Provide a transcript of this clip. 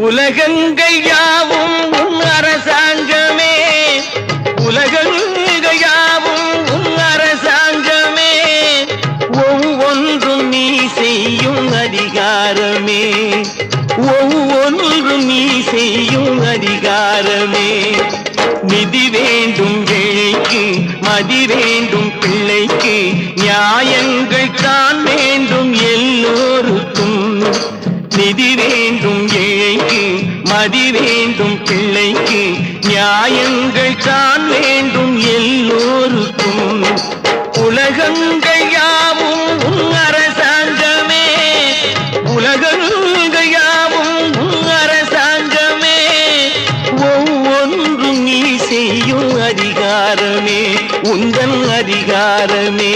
உலகங்கள் யாவும் உன் அரசாங்கமே, உலகங்கள் யாவும் உன் அரசாங்கமே, ஒவ்வொன்றும் நீ செய்யும் அதிகாரமே, ஒவ்வொன்றும் நீ செய்யும் அதிகாரமே. நிதி வேண்டும் ஏழைக்கு, மதி வேண்டும் பிள்ளைக்கு, நியாயங்கள் தான் வேண்டும் எல்லோருக்கும். நிதி வேண்டும் ஏழைக்கு, மதி வேண்டும் பிள்ளைக்கு, நியாயங்கள் தான் வேண்டும் எல்லோருக்கும். உலகங்கள் யாவும் உன் அரசாங்கமே, உலகங்கள் யாவும் உன் அரசாங்கமே, ஒவ்வொன்றும் நீ செய்யும் அதிகாரமே, உந்தன் அதிகாரமே.